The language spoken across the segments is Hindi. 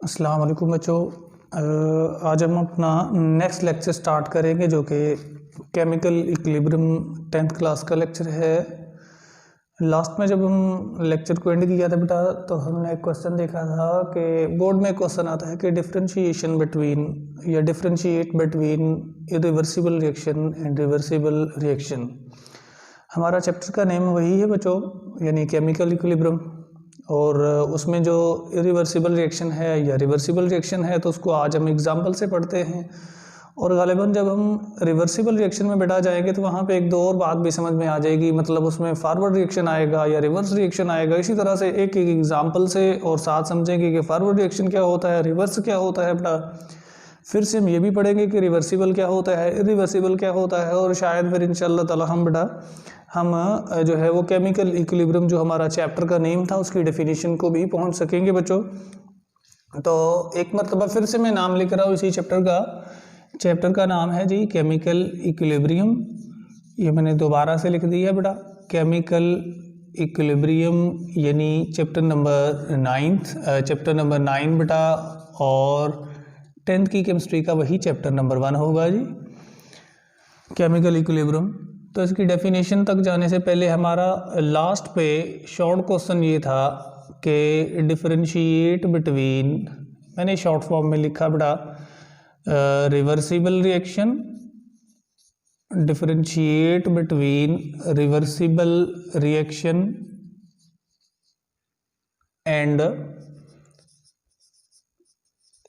अस्सलाम वालेकुम बच्चों। आज हम अपना नेक्स्ट लेक्चर स्टार्ट करेंगे जो कि केमिकल इक्विलिब्रियम 10th क्लास का लेक्चर है। लास्ट में जब हम लेक्चर को एंड किया था बेटा, तो हमने एक क्वेश्चन देखा था कि बोर्ड में क्वेश्चन आता है कि डिफरेंशिएशन बिटवीन या differentiate between irreversible reaction and reversible reaction. हमारा चैप्टर का नेम वही है बच्चों, यानी केमिकल इक्विलिब्रियम। और उसमें जो इरिवर्सिबल रिएक्शन है या रिवर्सिबल रिएक्शन है, तो उसको आज हम एग्जाम्पल से पढ़ते हैं। और गालिबन जब हम रिवर्सिबल रिएक्शन में बैठा जाएंगे तो वहाँ पे एक दो और बात भी समझ में आ जाएगी, मतलब उसमें फॉरवर्ड रिएक्शन आएगा या रिवर्स रिएक्शन आएगा। इसी तरह से एक एक एग्जाम्पल से और साथ समझेंगे कि फॉरवर्ड रिएक्शन क्या होता है, रिवर्स क्या होता है बेटा। फिर से हम ये भी पढ़ेंगे कि रिवर्सिबल क्या होता है, इरिवर्सिबल क्या होता है, और शायद फिर इंशाअल्लाह ताला हम बेटा हम जो है वो केमिकल इक्विलिब्रियम जो हमारा चैप्टर का नेम था उसकी डेफिनेशन को भी पहुंच सकेंगे बच्चों। तो एक मरतबा फिर से मैं नाम लिख रहा हूँ इसी चैप्टर का नाम है जी केमिकल इक्विलिब्रियम। ये मैंने दोबारा से लिख दिया बेटा, केमिकल इक्विलिब्रियम यानी चैप्टर नंबर 9 बेटा। और 10th की केमिस्ट्री का वही चैप्टर नंबर 1 होगा जी, केमिकल इक्विलिब्रियम। तो इसकी डेफिनेशन तक जाने से पहले हमारा लास्ट पे शॉर्ट क्वेश्चन ये था कि डिफरेंशिएट बिटवीन, मैंने शॉर्ट फॉर्म में लिखा बेटा reversible reaction, differentiate between reversible reaction and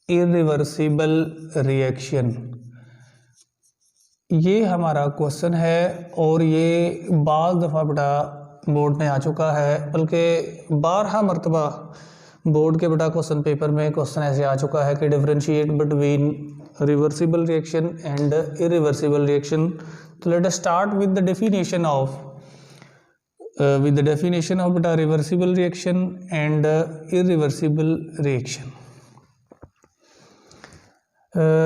irreversible reaction. ये हमारा क्वेश्चन है और ये बार दफ़ा बेटा बोर्ड में आ चुका है, बल्कि 12 मरतबा बोर्ड के बेटा क्वेश्चन पेपर में क्वेश्चन ऐसे आ चुका है कि differentiate between reversible reaction and irreversible reaction. तो let us start with the definition of बेटा reversible reaction and irreversible reaction.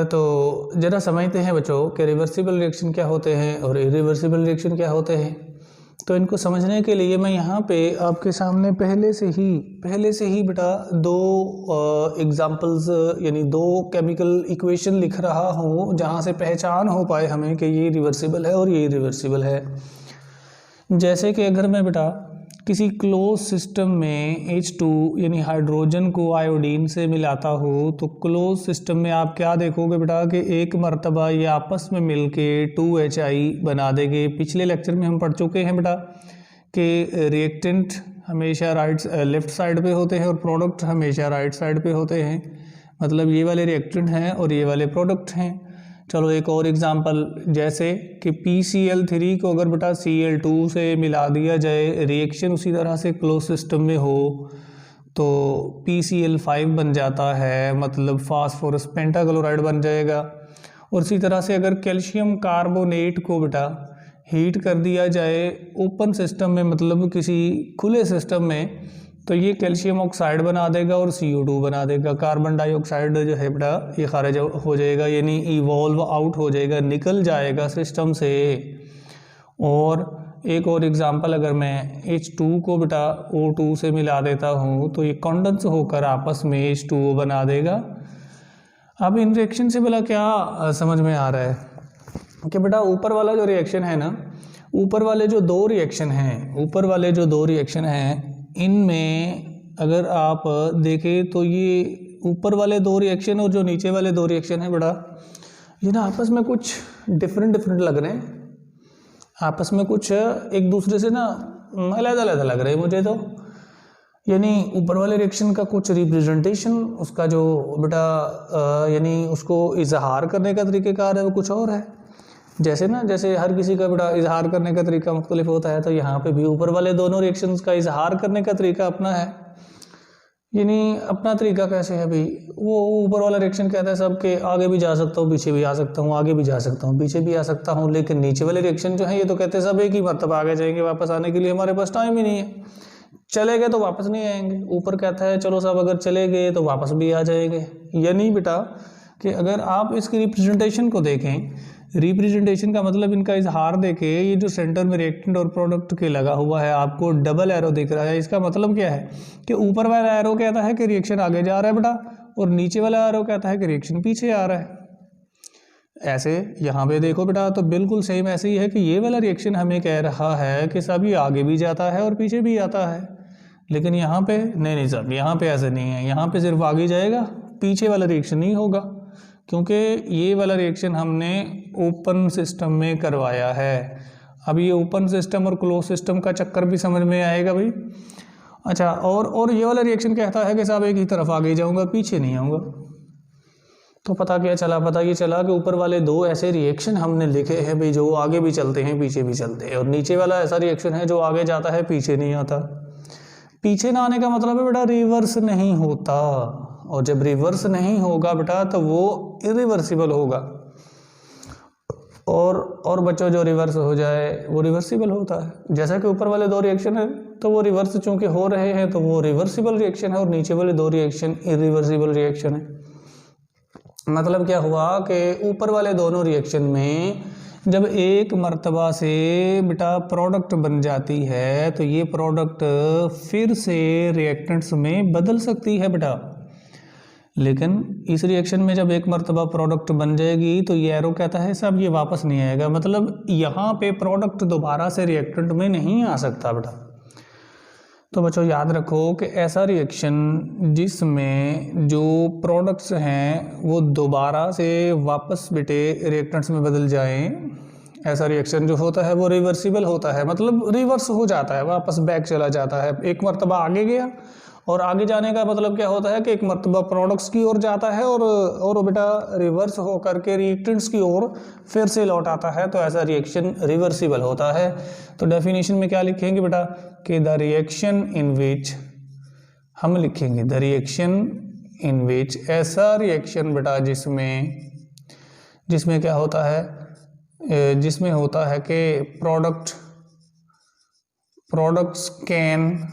तो ज़रा समझते हैं बच्चों कि रिवर्सिबल रिएक्शन क्या होते हैं और इरिवर्सिबल रिएक्शन क्या होते हैं। तो इनको समझने के लिए मैं यहाँ पे आपके सामने पहले से ही बेटा दो एग्जांपल्स यानी दो केमिकल इक्वेशन लिख रहा हूँ, जहाँ से पहचान हो पाए हमें कि ये रिवर्सिबल है और ये इरिवर्सिबल है। जैसे कि अगर मैं बेटा किसी क्लोज सिस्टम में H2 यानी हाइड्रोजन को आयोडीन से मिलाता हो, तो क्लोज सिस्टम में आप क्या देखोगे बेटा कि एक मरतबा ये आपस में मिलके 2HI बना देंगे। पिछले लेक्चर में हम पढ़ चुके हैं बेटा कि रिएक्टेंट हमेशा लेफ्ट साइड पे होते हैं और प्रोडक्ट हमेशा राइट साइड पे होते हैं, मतलब ये वाले रिएक्टेंट हैं और ये वाले प्रोडक्ट हैं। चलो एक और एग्जांपल, जैसे कि PCl3 को अगर बेटा Cl2 से मिला दिया जाए, रिएक्शन उसी तरह से क्लोज सिस्टम में हो तो PCl5 बन जाता है, मतलब फास्फोरस पेंटाक्लोराइड बन जाएगा। और इसी तरह से अगर कैल्शियम कार्बोनेट को बेटा हीट कर दिया जाए ओपन सिस्टम में, मतलब किसी खुले सिस्टम में, तो ये कैल्शियम ऑक्साइड बना देगा और CO2 बना देगा। कार्बन डाइऑक्साइड जो है बेटा ये खारिज हो जाएगा, यानी इवॉल्व आउट हो जाएगा, निकल जाएगा सिस्टम से। और एक और एग्जांपल, अगर मैं H2 को बेटा O2 से मिला देता हूँ तो ये कंडेंस होकर आपस में H2O बना देगा। अब इन रिएक्शन से भला क्या समझ में आ रहा है कि बेटा ऊपर वाला जो रिएक्शन है ना, ऊपर वाले जो दो रिएक्शन हैं इनमें अगर आप देखें तो ये ऊपर वाले दो रिएक्शन और जो नीचे वाले दो रिएक्शन हैं बेटा, ये ना आपस में कुछ डिफरेंट लग रहे हैं, आपस में कुछ एक दूसरे से ना अलग लग रहे हैं मुझे तो। यानी ऊपर वाले रिएक्शन का कुछ रिप्रेजेंटेशन, उसका जो बेटा यानी उसको इजहार करने का तरीक़ेकार है वो कुछ और है। जैसे हर किसी का बेटा इजहार करने का तरीका मुख्तलिफ होता है, तो यहाँ पे भी ऊपर वाले दोनों रिएक्शंस का इजहार करने का तरीका अपना है। यानी अपना तरीका कैसे है भाई, वो ऊपर वाला रिएक्शन कहता है सब के आगे भी जा सकता हूँ, पीछे भी आ सकता हूँ, आगे भी जा सकता हूँ, पीछे भी आ सकता हूँ। लेकिन नीचे वाले रिएक्शन जो है ये तो कहते हैं सब एक ही मरतबा आगे जाएंगे, वापस आने के लिए हमारे पास टाइम ही नहीं है, चले गए तो वापस नहीं आएंगे। ऊपर कहता है चलो सब अगर चले गए तो वापस भी आ जाएंगे। यानी बेटा कि अगर आप इसकी रिप्रेजेंटेशन को देखें, रिप्रेजेंटेशन का मतलब इनका इजहार देखे, ये जो सेंटर में रिएक्टेंट और प्रोडक्ट के लगा हुआ है आपको डबल एरो दिख रहा है, इसका मतलब क्या है कि ऊपर वाला एरो कहता है कि रिएक्शन आगे जा रहा है बेटा, और नीचे वाला एरो कहता है कि रिएक्शन पीछे आ रहा है। ऐसे यहाँ पे देखो बेटा, तो बिल्कुल सेम ऐसे ही है कि ये वाला रिएक्शन हमें कह रहा है कि साहब ये आगे भी जाता है और पीछे भी आता है, लेकिन यहाँ पे नहीं साहब, यहाँ पे ऐसे नहीं है, यहाँ पे सिर्फ आगे जाएगा, पीछे वाला रिएक्शन नहीं होगा, क्योंकि ये वाला रिएक्शन हमने ओपन सिस्टम में करवाया है। अब ये ओपन सिस्टम और क्लोज सिस्टम का चक्कर भी समझ में आएगा भाई। अच्छा, और ये वाला रिएक्शन कहता है कि साहब एक ही तरफ आगे जाऊँगा, पीछे नहीं आऊँगा। तो पता क्या चला, पता ये चला कि ऊपर वाले दो ऐसे रिएक्शन हमने लिखे हैं भाई जो आगे भी चलते हैं पीछे भी चलते हैं, और नीचे वाला ऐसा रिएक्शन है जो आगे जाता है पीछे नहीं आता। पीछे ना आने का मतलब है बेटा रिवर्स नहीं होता, और जब रिवर्स नहीं होगा बेटा तो वो इरिवर्सिबल होगा। और बच्चों जो रिवर्स हो जाए वो रिवर्सिबल होता है। जैसा कि ऊपर वाले दो रिएक्शन है तो वो रिवर्स चूंकि हो रहे हैं तो वो रिवर्सिबल रिएक्शन है, और नीचे वाले दो रिएक्शन इरिवर्सिबल रिएक्शन है। मतलब क्या हुआ कि ऊपर वाले दोनों रिएक्शन में जब एक मर्तबा से बेटा प्रोडक्ट बन जाती है तो ये प्रोडक्ट फिर से रिएक्टेंट्स में बदल सकती है बेटा, लेकिन इस रिएक्शन में जब एक मर्तबा प्रोडक्ट बन जाएगी तो ये एरो कहता है साहब ये वापस नहीं आएगा, मतलब यहाँ पे प्रोडक्ट दोबारा से रिएक्टेंट में नहीं आ सकता बेटा। तो बच्चों याद रखो कि ऐसा रिएक्शन जिसमें जो प्रोडक्ट्स हैं वो दोबारा से वापस बेटे रिएक्टेंट्स में बदल जाएं, ऐसा रिएक्शन जो होता है वो रिवर्सिबल होता है, मतलब रिवर्स हो जाता है, वापस बैक चला जाता है। एक मर्तबा आगे गया, और आगे जाने का मतलब क्या होता है कि एक मर्तबा प्रोडक्ट्स की ओर जाता है और बेटा रिवर्स होकर के रिएक्टेंट्स की ओर फिर से लौट आता है, तो ऐसा रिएक्शन रिवर्सिबल होता है। तो डेफिनेशन में क्या लिखेंगे बेटा कि द रिएक्शन इन विच, हम लिखेंगे द रिएक्शन इन विच, ऐसा रिएक्शन बेटा जिसमें क्या होता है, जिसमें होता है कि products can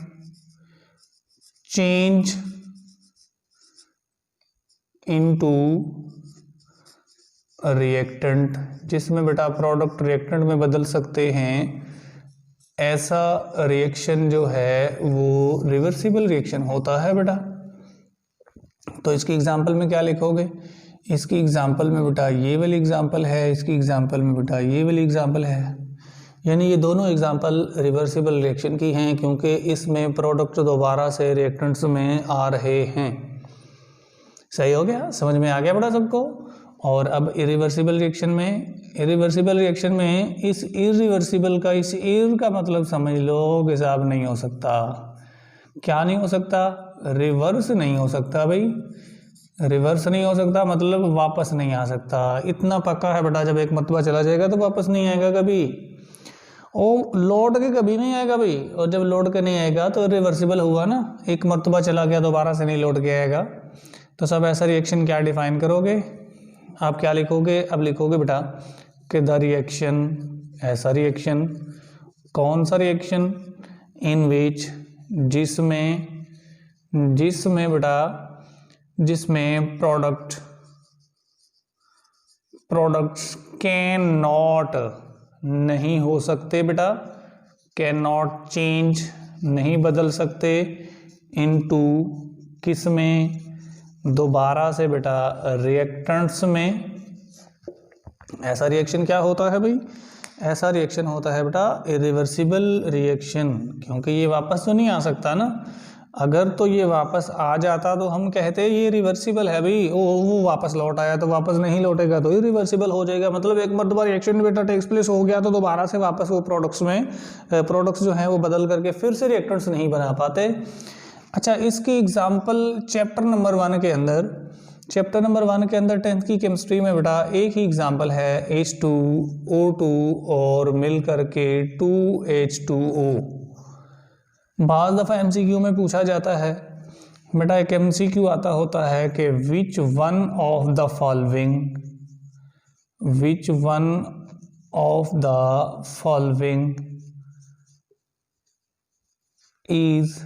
change into reactant, जिसमें बेटा प्रोडक्ट रिएक्टेंट में बदल सकते हैं, ऐसा रिएक्शन जो है वो रिवर्सिबल रिएक्शन होता है बेटा। तो इसकी एग्जांपल में क्या लिखोगे, इसकी एग्जांपल में बेटा ये वाली एग्जांपल है, इसकी एग्जांपल में बेटा ये वाली एग्जांपल है, यानी ये दोनों एग्जांपल रिवर्सिबल रिएक्शन की हैं क्योंकि इसमें प्रोडक्ट दोबारा से रिएक्टेंट्स में आ रहे हैं। सही हो गया, समझ में आ गया बेटा सबको। और अब इरिवर्सिबल रिएक्शन में इस इरिवर्सिबल का, इस इर का मतलब समझ लो कि साहब नहीं हो सकता। क्या नहीं हो सकता, रिवर्स नहीं हो सकता भाई, रिवर्स नहीं हो सकता मतलब वापस नहीं आ सकता। इतना पक्का है बेटा, जब एक मरतबा चला जाएगा तो वापस नहीं आएगा कभी, और लौट के कभी नहीं आएगा भाई। और जब लौट के नहीं आएगा तो रिवर्सिबल हुआ ना, एक मरतबा चला गया दोबारा से नहीं लौट के आएगा। तो सब ऐसा रिएक्शन क्या डिफाइन करोगे आप, क्या लिखोगे, अब लिखोगे बेटा कि द रिएक्शन, ऐसा रिएक्शन, कौन सा रिएक्शन, इन विच, जिसमें बेटा, जिसमें प्रोडक्ट्स कैन नॉट, नहीं हो सकते बेटा, कैन नॉट चेंज, नहीं बदल सकते, इनटू, किस में, दोबारा से बेटा रिएक्टेंट्स में। ऐसा रिएक्शन क्या होता है भाई, ऐसा रिएक्शन होता है बेटा इरिवर्सिबल रिएक्शन, क्योंकि ये वापस तो नहीं आ सकता ना। अगर तो ये वापस आ जाता तो हम कहते ये रिवर्सिबल है भाई, वो वापस लौट आया, तो वापस नहीं लौटेगा तो इरिवर्सिबल हो जाएगा। मतलब एक मरतबा रिएक्शन बेटा टेक्स प्लेस हो गया तो दोबारा से वापस वो प्रोडक्ट्स जो हैं वो बदल करके फिर से रिएक्टेंट्स नहीं बना पाते। अच्छा, इसकी एग्जाम्पल चैप्टर नंबर 1 के अंदर 10th की केमिस्ट्री में बेटा एक ही एग्जाम्पल है, H2O2 और मिल करके 2H2O। बाज़ दफ़ा MCQ में पूछा जाता है बेटा, एक MCQ आता होता है कि which one of the following is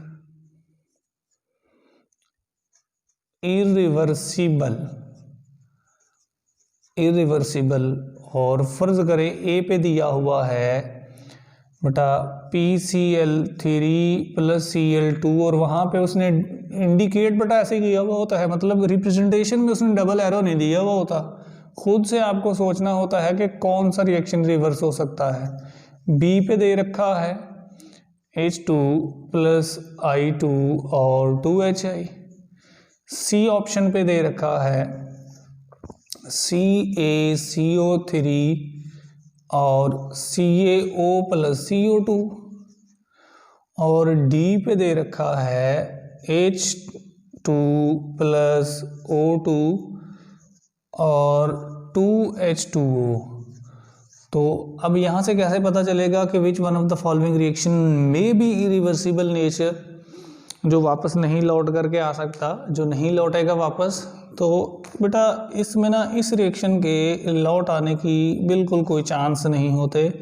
irreversible. और फर्ज करें ए पे दिया हुआ है बेटा PCl3 + Cl2 और वहाँ पे उसने इंडिकेट बेटा ऐसे किया हुआ होता है, मतलब रिप्रेजेंटेशन में उसने डबल एरो नहीं दिया हुआ होता, खुद से आपको सोचना होता है कि कौन सा रिएक्शन रिवर्स हो सकता है। बी पे दे रखा है H2 प्लस I2 और 2HI। सी ऑप्शन पे दे रखा है CaCO3 और CaO प्लस CO2, और डी पे दे रखा है H2 प्लस O2 और 2H2O। तो अब यहाँ से कैसे पता चलेगा कि which one of the following reaction में बी इरिवर्सिबल नेचर, जो वापस नहीं लौट करके आ सकता, जो नहीं लौटेगा वापस। तो बेटा इसमें ना इस रिएक्शन के लौट आने की बिल्कुल कोई चांस नहीं होते।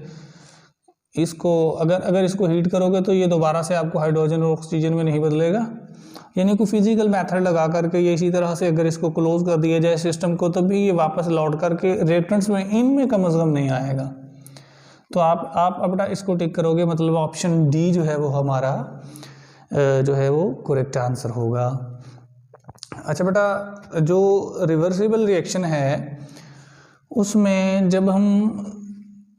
इसको अगर इसको हीट करोगे तो ये दोबारा से आपको हाइड्रोजन और ऑक्सीजन में नहीं बदलेगा, यानी कोई फिजिकल मेथड लगा करके ये इसी तरह से अगर इसको क्लोज कर दिया जाए सिस्टम को, तब भी ये वापस लौट करके रिएक्टेंट्स में इनमें कम से कम नहीं आएगा। तो आप अपना इसको टिक करोगे, मतलब ऑप्शन डी जो है वो हमारा जो है वो करेक्ट आंसर होगा। अच्छा बेटा, जो रिवर्सिबल रिएक्शन है उसमें जब हम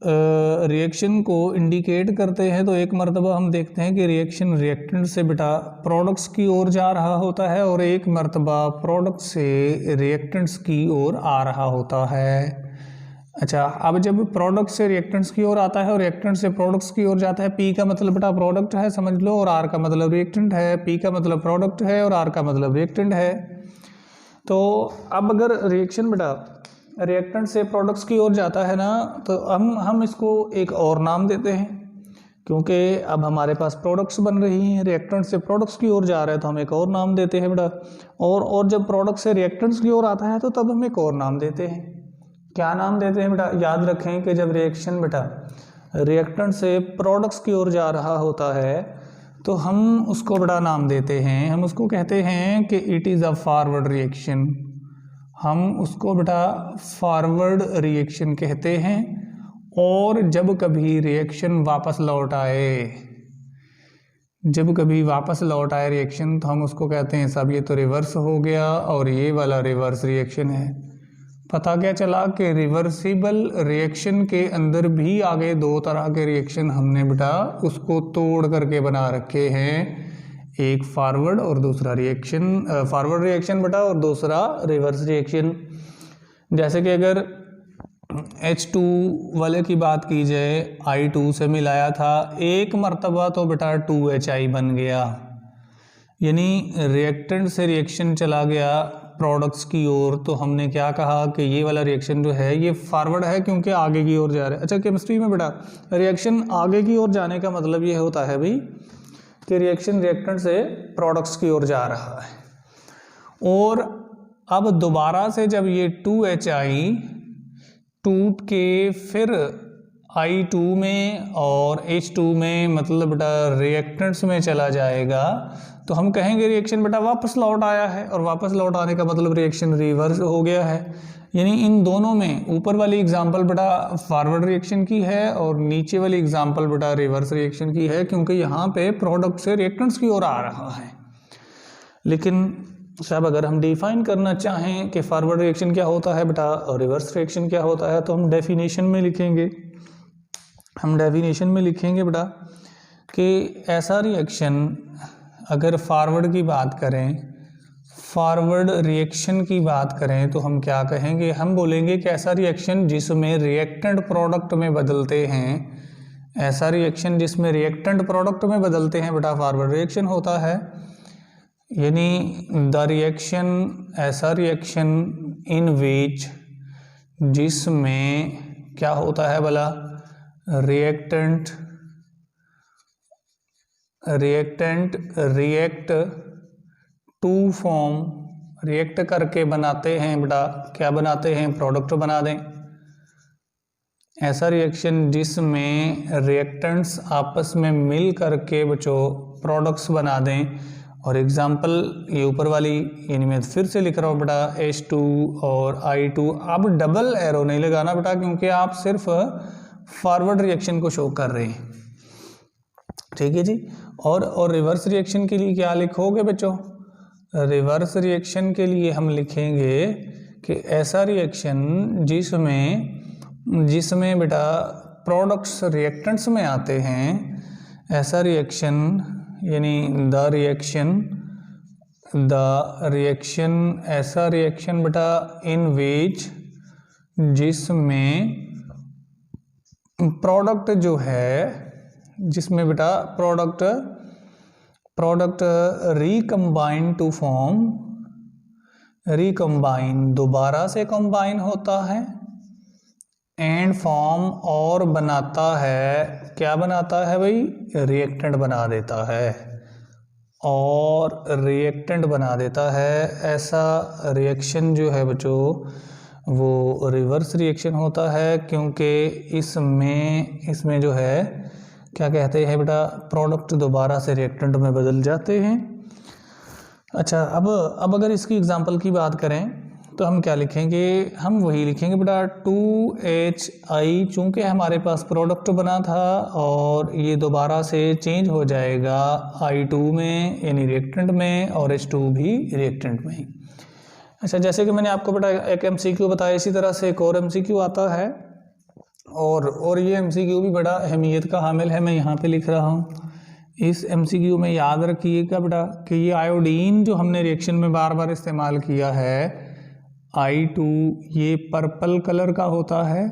रिएक्शन को इंडिकेट करते हैं तो एक मर्तबा हम देखते हैं कि रिएक्शन रिएक्टेंट से बेटा प्रोडक्ट्स की ओर जा रहा होता है, और एक मर्तबा प्रोडक्ट से रिएक्टेंट्स की ओर आ रहा होता है। अच्छा, अब जब प्रोडक्ट से रिएक्टेंट्स की ओर आता है और रिएक्टेंट से प्रोडक्ट्स की ओर जाता है, पी का मतलब बेटा प्रोडक्ट है समझ लो, और आर का मतलब रिएक्टेंट है। पी का मतलब प्रोडक्ट है और आर का मतलब रिएक्टेंट है। तो अब अगर रिएक्शन बेटा रिएक्टेंट से प्रोडक्ट्स की ओर जाता है ना, तो हम इसको एक और नाम देते हैं, क्योंकि अब हमारे पास प्रोडक्ट्स बन रही हैं। रिएक्टेंट से प्रोडक्ट्स की ओर जा रहा है तो हम एक और नाम देते हैं बेटा, और जब प्रोडक्ट से रिएक्टेंट्स की ओर आता है तो तब हम एक और नाम देते हैं। क्या नाम देते हैं बेटा? याद रखें कि जब रिएक्शन बेटा रिएक्टेंट से प्रोडक्ट्स की ओर जा रहा होता है तो हम उसको बेटा नाम देते हैं, हम उसको कहते हैं कि it is a forward reaction. हम उसको बेटा फॉरवर्ड रिएक्शन कहते हैं। और जब कभी रिएक्शन वापस लौट आए, जब कभी वापस लौट आए रिएक्शन, तो हम उसको कहते हैं साहब ये तो रिवर्स हो गया और ये वाला रिवर्स रिएक्शन है। पता क्या चला कि रिवर्सिबल रिएक्शन के अंदर भी आगे दो तरह के रिएक्शन हमने बेटा उसको तोड़ करके बना रखे हैं, एक फॉरवर्ड और दूसरा रिएक्शन, फॉरवर्ड रिएक्शन बेटा और दूसरा रिवर्स रिएक्शन। जैसे कि अगर H2 वाले की बात की जाए, I2 से मिलाया था एक मर्तबा तो बेटा 2HI बन गया, यानी रिएक्टेंट से रिएक्शन चला गया प्रोडक्ट्स की ओर, तो हमने क्या कहा कि ये वाला रिएक्शन जो है ये फॉरवर्ड है क्योंकि आगे की ओर जा रहा है। अच्छा, केमिस्ट्री में बेटा रिएक्शन आगे की ओर जाने का मतलब ये होता है भाई कि रिएक्शन रिएक्टेंट से प्रोडक्ट्स की ओर जा रहा है, और अब दोबारा से जब ये 2HI टूट के फिर I2 में और H2 में मतलब बेटा रिएक्टेंट्स में चला जाएगा, तो हम कहेंगे रिएक्शन बेटा वापस लौट आया है, और वापस लौट आने का मतलब रिएक्शन रिवर्स हो गया है। यानी इन दोनों में ऊपर वाली एग्जांपल बेटा फॉरवर्ड रिएक्शन की है और नीचे वाली एग्जांपल बेटा रिवर्स रिएक्शन की है, क्योंकि यहाँ पे प्रोडक्ट से रिएक्टेंट्स की ओर आ रहा है। लेकिन साहब अगर हम डिफाइन करना चाहें कि फॉरवर्ड रिएक्शन क्या होता है बेटा और रिवर्स रिएक्शन क्या होता है, तो हम डेफिनेशन में लिखेंगे, हम डेफिनेशन में लिखेंगे बेटा कि ऐसा रिएक्शन, अगर फॉरवर्ड की बात करें, फॉरवर्ड रिएक्शन की बात करें, तो हम क्या कहेंगे? हम बोलेंगे कि ऐसा रिएक्शन जिसमें रिएक्टेंट प्रोडक्ट में बदलते हैं, ऐसा रिएक्शन जिसमें रिएक्टेंट प्रोडक्ट में बदलते हैं बेटा फॉरवर्ड रिएक्शन होता है। यानी द रिएक्शन, ऐसा रिएक्शन इन विच, जिसमें क्या होता है भला, reactant react to form, react करके बनाते हैं बेटा, क्या बनाते हैं? प्रोडक्ट बना दें। ऐसा रिएक्शन जिसमें रिएक्टेंट्स आपस में मिल करके बच्चों प्रोडक्ट्स बना दें। और एग्जांपल ये ऊपर वाली, यानी मैं फिर से लिख रहा हूँ बेटा H2 और I2। अब डबल एरो नहीं लगाना बेटा, क्योंकि आप सिर्फ फॉरवर्ड रिएक्शन को शो कर रहे हैं, ठीक है जी। और रिवर्स रिएक्शन के लिए क्या लिखोगे बच्चों? रिवर्स रिएक्शन के लिए हम लिखेंगे कि ऐसा रिएक्शन जिसमें बेटा प्रोडक्ट्स रिएक्टेंट्स में आते हैं, ऐसा रिएक्शन यानी द रिएक्शन ऐसा रिएक्शन बेटा इन विच जिसमें प्रोडक्ट जो है, जिसमें बेटा product recombine to form, recombine दोबारा से कंबाइन होता है, एंड फॉर्म और बनाता है, क्या बनाता है भाई, रिएक्टेंट बना देता है, और रिएक्टेंट बना देता है। ऐसा रिएक्शन जो है बच्चों वो रिवर्स रिएक्शन होता है, क्योंकि इसमें जो है क्या कहते हैं बेटा, प्रोडक्ट दोबारा से रिएक्टेंट में बदल जाते हैं। अच्छा, अब अगर इसकी एग्जांपल की बात करें तो हम क्या लिखेंगे, हम वही लिखेंगे बेटा 2HI, चूँकि हमारे पास प्रोडक्ट बना था और ये दोबारा से चेंज हो जाएगा I2 में यानी रिएक्टेंट में, और H2 भी रिएक्टेंट में। अच्छा, जैसे कि मैंने आपको बेटा एक MCQ बताया, इसी तरह से एक और MCQ आता है, और ये MCQ भी बड़ा अहमियत का हामिल है। मैं यहाँ पे लिख रहा हूँ, इस MCQ में याद रखिएगा बेटा कि ये आयोडीन जो हमने रिएक्शन में बार बार इस्तेमाल किया है, I2 ये पर्पल कलर का होता है।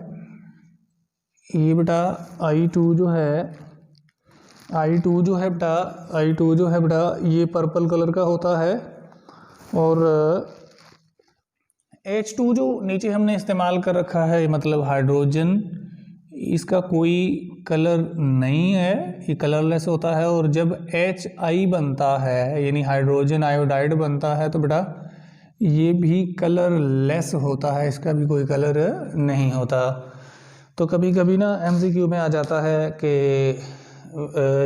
ये बेटा I2 जो है बेटा ये पर्पल कलर का होता है, और H2 जो नीचे हमने इस्तेमाल कर रखा है, मतलब हाइड्रोजन, इसका कोई कलर नहीं है, ये कलरलेस होता है। और जब HI बनता है यानी हाइड्रोजन आयोडाइड बनता है तो बेटा ये भी कलरलेस होता है, इसका भी कोई कलर नहीं होता। तो कभी कभी ना MCQ में आ जाता है कि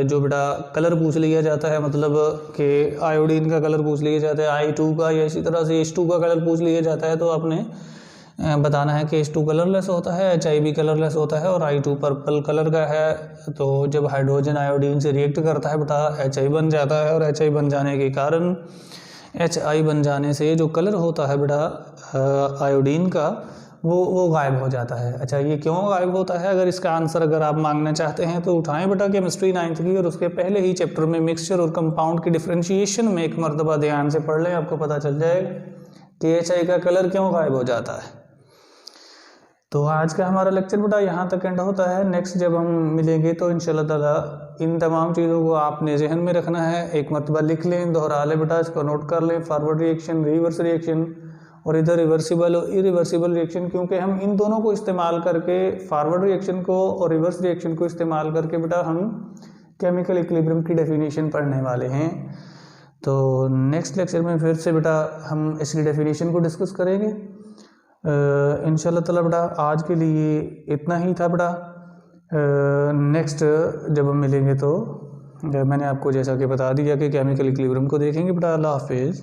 जो बेटा कलर पूछ लिया जाता है, मतलब कि आयोडीन का कलर पूछ लिया जाता है I2 का, या इसी तरह से H2 का कलर पूछ लिया जाता है, तो आपने बताना है कि H2 कलरलेस होता है, HI भी कलरलेस होता है, और I2 पर्पल कलर का है। तो जब हाइड्रोजन आयोडीन से रिएक्ट करता है बेटा HI बन जाता है, और HI बन जाने के कारण HI बन जाने से जो कलर होता है बेटा आयोडीन का वो गायब हो जाता है। अच्छा, ये क्यों गायब होता है, अगर इसका आंसर अगर आप मांगना चाहते हैं तो उठाएं बेटा केमिस्ट्री 9th की, और उसके पहले ही चैप्टर में मिक्सचर और कंपाउंड की डिफ्रेंशिएशन में एक मरतबा ध्यान से पढ़ लें, आपको पता चल जाएगा कि HI का कलर क्यों गायब हो जाता है। तो आज का हमारा लेक्चर बेटा यहाँ तक एंड होता है। नेक्स्ट जब हम मिलेंगे तो इंशाल्लाह ताला इन तमाम चीज़ों को आपने जहन में रखना है, एक मरतबा लिख लें, दोहरा लें बेटा, इसको नोट कर लें, फॉरवर्ड रिएक्शन, रिवर्स रिएक्शन, और इधर रिवर्सिबल और इरिवर्सिबल रिएक्शन, क्योंकि हम इन दोनों को इस्तेमाल करके, फॉरवर्ड रिएक्शन को और रिवर्स रिएक्शन को इस्तेमाल करके बेटा हम केमिकल इक्विलिब्रियम की डेफिनेशन पढ़ने वाले हैं। तो नेक्स्ट लेक्चर में फिर से बेटा हम इसकी डेफिनेशन को डिस्कस करेंगे इंशाल्लाह ताला। बेटा आज के लिए इतना ही था बेटा। नेक्स्ट जब हम मिलेंगे तो मैंने आपको जैसा कि बता दिया कि केमिकल इक्विलिब्रियम को देखेंगे बेटा। अल्लाह हाफिज़।